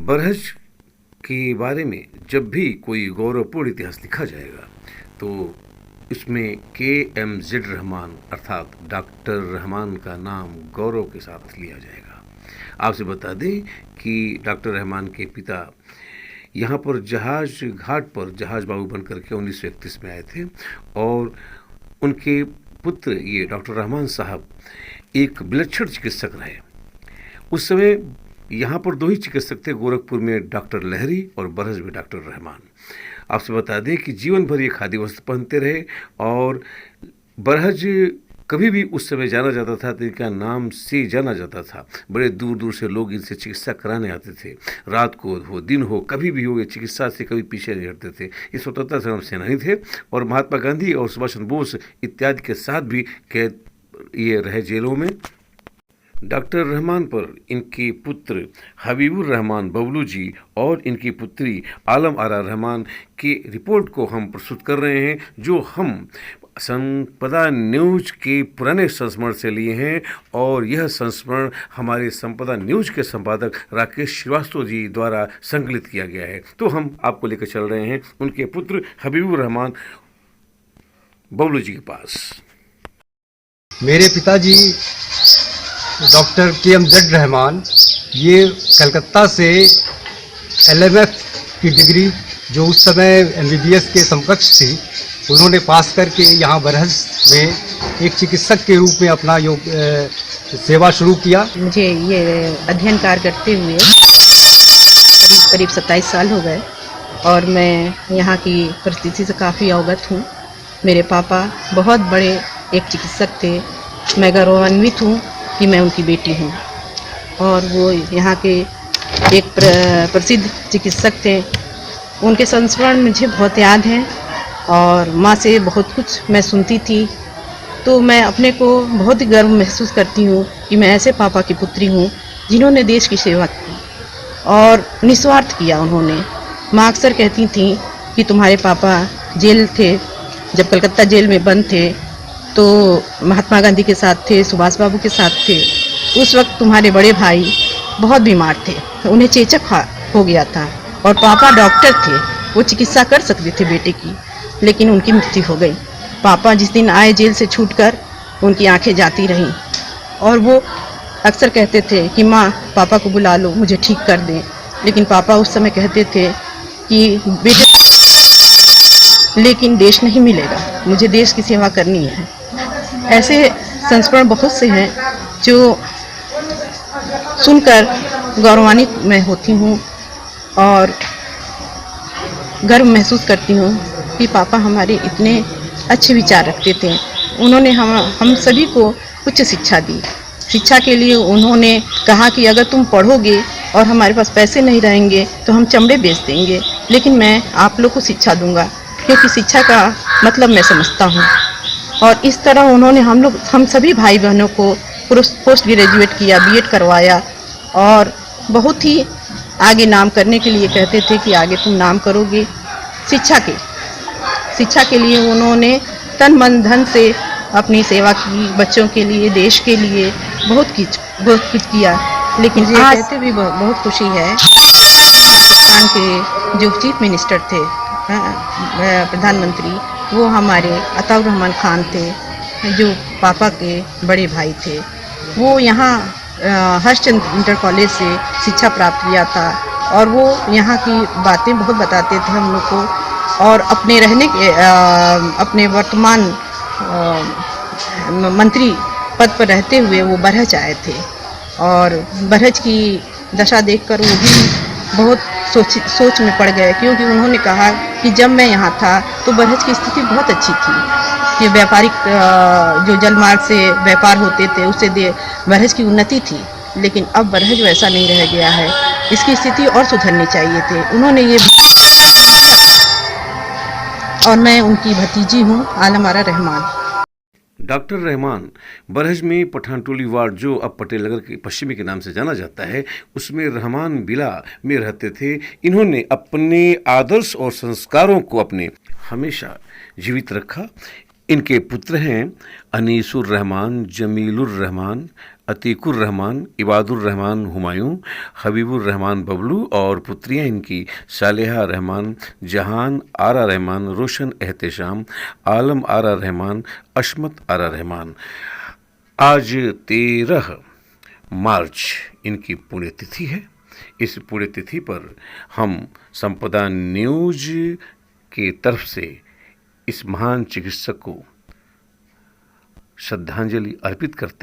बरहज के बारे में जब भी कोई गौरवपूर्ण इतिहास लिखा जाएगा तो इसमें KMZ रहमान अर्थात डॉक्टर रहमान का नाम गौरव के साथ लिया जाएगा। आपसे बता दें कि डॉक्टर रहमान के पिता यहाँ पर जहाज घाट पर जहाज बाबू बन करके 1931 में आए थे और उनके पुत्र ये डॉक्टर रहमान साहब एक विलक्षण चिकित्सक रहे। उस समय यहाँ पर दो ही चिकित्सक थे, गोरखपुर में डॉक्टर लहरी और बरहज में डॉक्टर रहमान। आपसे बता दें कि जीवन भर ये खादी वस्त्र पहनते रहे और बरहज कभी भी उस समय जाना जाता था तो इनका नाम से जाना जाता था। बड़े दूर दूर से लोग इनसे चिकित्सा कराने आते थे, रात को हो दिन हो कभी भी हो, ये चिकित्सा से कभी पीछे नहीं हटते थे। ये स्वतंत्रता संग्राम सेनानी थे और महात्मा गांधी और सुभाष चंद्र बोस इत्यादि के साथ भी कैद ये रहे जेलों में। डॉक्टर रहमान पर इनके पुत्र हबीबुर रहमान बबलू जी और इनकी पुत्री आलम आरा रहमान की रिपोर्ट को हम प्रस्तुत कर रहे हैं, जो हम संपदा न्यूज के पुराने संस्मरण से लिए हैं और यह संस्मरण हमारे संपदा न्यूज के संपादक राकेश श्रीवास्तव जी द्वारा संकलित किया गया है। तो हम आपको लेकर चल रहे हैं उनके पुत्र हबीबुर रहमान बबलू जी के पास। मेरे पिताजी डॉक्टर KMZ रहमान ये कलकत्ता से LMF की डिग्री जो उस समय MBBS के समकक्ष थी उन्होंने पास करके यहाँ बरहज में एक चिकित्सक के रूप में अपना सेवा शुरू किया। मुझे ये अध्ययन कार्य करते हुए करीब 27 साल हो गए और मैं यहाँ की परिस्थिति से काफ़ी अवगत हूँ। मेरे पापा बहुत बड़े एक चिकित्सक थे। मैं गौरवान्वित हूँ कि मैं उनकी बेटी हूँ और वो यहाँ के एक प्रसिद्ध चिकित्सक थे। उनके संस्मरण मुझे बहुत याद हैं और माँ से बहुत कुछ मैं सुनती थी, तो मैं अपने को बहुत ही गर्व महसूस करती हूँ कि मैं ऐसे पापा की पुत्री हूँ जिन्होंने देश की सेवा की और निस्वार्थ किया उन्होंने। माँ अक्सर कहती थी कि तुम्हारे पापा जेल थे, जब कलकत्ता जेल में बंद थे तो महात्मा गांधी के साथ थे, सुभाष बाबू के साथ थे। उस वक्त तुम्हारे बड़े भाई बहुत बीमार थे, उन्हें चेचक हो गया था और पापा डॉक्टर थे, वो चिकित्सा कर सकते थे बेटे की, लेकिन उनकी मृत्यु हो गई। पापा जिस दिन आए जेल से छूटकर उनकी आंखें जाती रहीं और वो अक्सर कहते थे कि माँ पापा को बुला लो, मुझे ठीक कर दें। लेकिन पापा उस समय कहते थे कि बेटे लेकिन देश नहीं मिलेगा, मुझे देश की सेवा करनी है। ऐसे संस्मरण बहुत से हैं जो सुनकर गौरवान्वित मैं होती हूँ और गर्व महसूस करती हूँ कि पापा हमारे इतने अच्छे विचार रखते थे। उन्होंने हम सभी को उच्च शिक्षा दी। शिक्षा के लिए उन्होंने कहा कि अगर तुम पढ़ोगे और हमारे पास पैसे नहीं रहेंगे तो हम चमड़े बेच देंगे, लेकिन मैं आप लोग को शिक्षा दूंगा, क्योंकि शिक्षा का मतलब मैं समझता हूँ। और इस तरह उन्होंने हम सभी भाई बहनों को पोस्ट ग्रेजुएट किया, BEd करवाया और बहुत ही आगे नाम करने के लिए कहते थे कि आगे तुम नाम करोगे। शिक्षा के लिए उन्होंने तन मन धन से अपनी सेवा की, बच्चों के लिए, देश के लिए बहुत कुछ किया। लेकिन ये कहते भी बहुत खुशी है, पाकिस्तान के जो चीफ मिनिस्टर थे, प्रधानमंत्री, वो हमारे अताउर रहमान खान थे, जो पापा के बड़े भाई थे। वो यहाँ हर्षचंद्र इंटर कॉलेज से शिक्षा प्राप्त किया था और वो यहाँ की बातें बहुत बताते थे हम लोग को। और अपने रहने के अपने वर्तमान मंत्री पद पर रहते हुए वो बरहज आए थे और बरहज की दशा देखकर वो भी बहुत सोच में पड़ गए, क्योंकि उन्होंने कहा कि जब मैं यहाँ था तो बरहज की स्थिति बहुत अच्छी थी। ये व्यापारिक जो जलमार्ग से व्यापार होते थे उससे बरहज की उन्नति थी, लेकिन अब बरहज वैसा नहीं रह गया है, इसकी स्थिति और सुधरनी चाहिए थे। उन्होंने ये और मैं उनकी भतीजी हूँ आलम आरा रहमान। डॉक्टर रहमान बरहज में पठानटोली वार्ड, जो अब पटेल नगर के पश्चिमी के नाम से जाना जाता है, उसमें रहमान बिला में रहते थे। इन्होंने अपने आदर्श और संस्कारों को अपने हमेशा जीवित रखा। इनके पुत्र हैं अनीसुर रहमान, जमीलुर रहमान, अतीकुर रहमान, इबादुर रहमान हुमायूं, हबीबुर रहमान बबलू और पुत्रियां इनकी सालेहा रहमान, जहान आरा रहमान, रोशन एहतेशाम, आलम आरा रहमान, अशमत आरा रहमान। आज 13 मार्च इनकी पुण्यतिथि है। इस पुण्यतिथि पर हम संपदा न्यूज की तरफ से इस महान चिकित्सक को श्रद्धांजलि अर्पित करते